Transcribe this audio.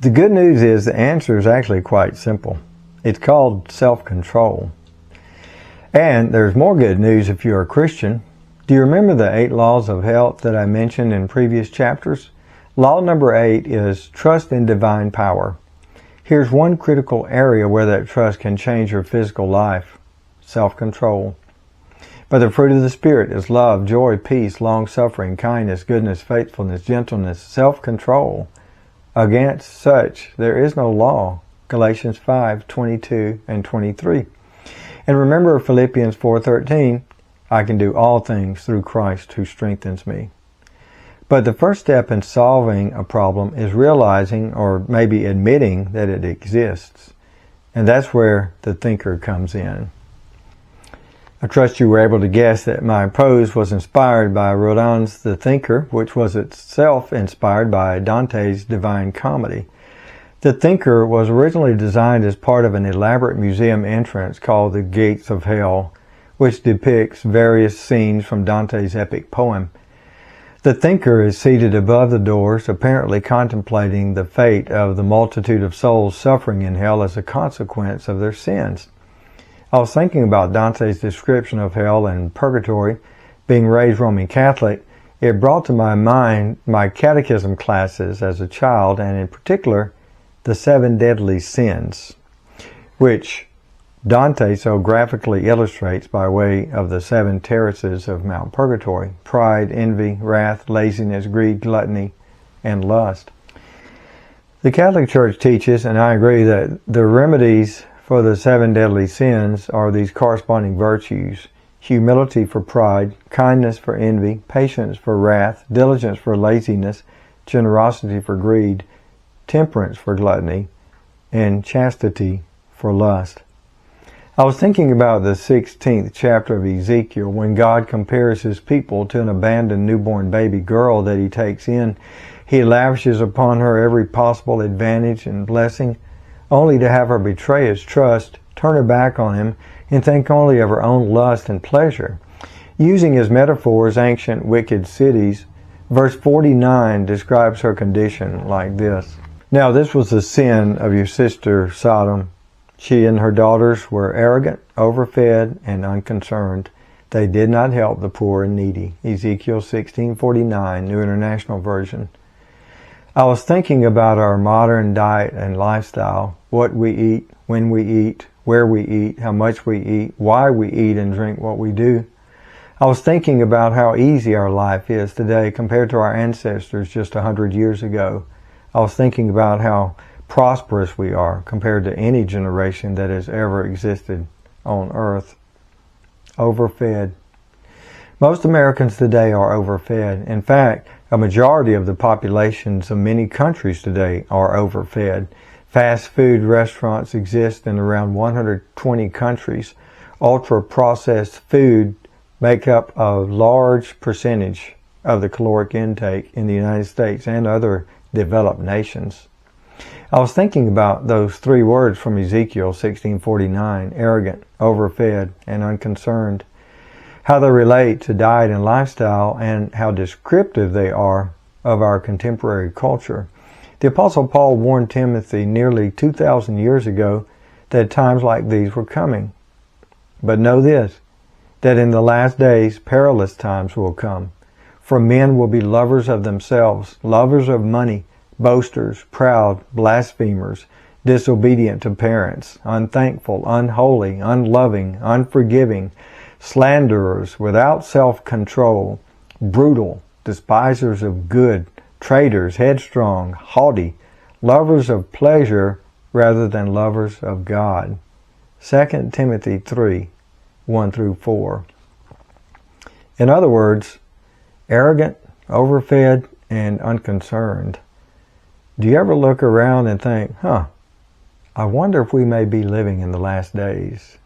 The good news is the answer is actually quite simple. It's called self-control. And there's more good news if you're a Christian. Do you remember the 8 laws of health that I mentioned in previous chapters? Law number 8 is trust in divine power. Here's one critical area where that trust can change your physical life: self-control. But the fruit of the Spirit is love, joy, peace, long-suffering, kindness, goodness, faithfulness, gentleness, self-control. Against such there is no law. Galatians 5:22 and 23. And remember Philippians 4:13, I can do all things through Christ who strengthens me. But the first step in solving a problem is realizing, or maybe admitting, that it exists. And that's where the thinker comes in. I trust you were able to guess that my prose was inspired by Rodin's The Thinker, which was itself inspired by Dante's Divine Comedy. The Thinker was originally designed as part of an elaborate museum entrance called the Gates of Hell, which depicts various scenes from Dante's epic poem. The Thinker is seated above the doors, apparently contemplating the fate of the multitude of souls suffering in hell as a consequence of their sins. I was thinking about Dante's description of hell and purgatory. Being raised Roman Catholic, it brought to my mind my catechism classes as a child, and in particular, the 7 deadly sins, which Dante so graphically illustrates by way of the 7 terraces of Mount Purgatory: pride, envy, wrath, laziness, greed, gluttony, and lust. The Catholic Church teaches, and I agree, that the remedies for the 7 deadly sins are these corresponding virtues: humility for pride, kindness for envy, patience for wrath, diligence for laziness, generosity for greed, temperance for gluttony, and chastity for lust. I was thinking about the 16th chapter of Ezekiel, when God compares his people to an abandoned newborn baby girl that he takes in. He lavishes upon her every possible advantage and blessing, only to have her betray his trust, turn her back on him, and think only of her own lust and pleasure. Using as metaphors ancient wicked cities, verse 49 describes her condition like this: Now this was the sin of your sister Sodom. She and her daughters were arrogant, overfed, and unconcerned. They did not help the poor and needy. Ezekiel 16:49, New International Version. I was thinking about our modern diet and lifestyle: what we eat, when we eat, where we eat, how much we eat, why we eat and drink what we do. I was thinking about how easy our life is today compared to our ancestors just 100 years ago. I was thinking about how prosperous we are compared to any generation that has ever existed on earth. Overfed. Most Americans today are overfed. In fact, a majority of the populations of many countries today are overfed. Fast food restaurants exist in around 120 countries. Ultra-processed food make up a large percentage of the caloric intake in the United States and other developed nations. I was thinking about those 3 words from Ezekiel 16:49, arrogant, overfed, and unconcerned, how they relate to diet and lifestyle, and how descriptive they are of our contemporary culture. The Apostle Paul warned Timothy nearly 2,000 years ago that times like these were coming. But know this, that in the last days perilous times will come. For men will be lovers of themselves, lovers of money, boasters, proud, blasphemers, disobedient to parents, unthankful, unholy, unloving, unforgiving, slanderers, without self-control, brutal, despisers of good, traitors, headstrong, haughty, lovers of pleasure rather than lovers of God. 2 Timothy 3:1-4. In other words, arrogant, overfed, and unconcerned. Do you ever look around and think, I wonder if we may be living in the last days?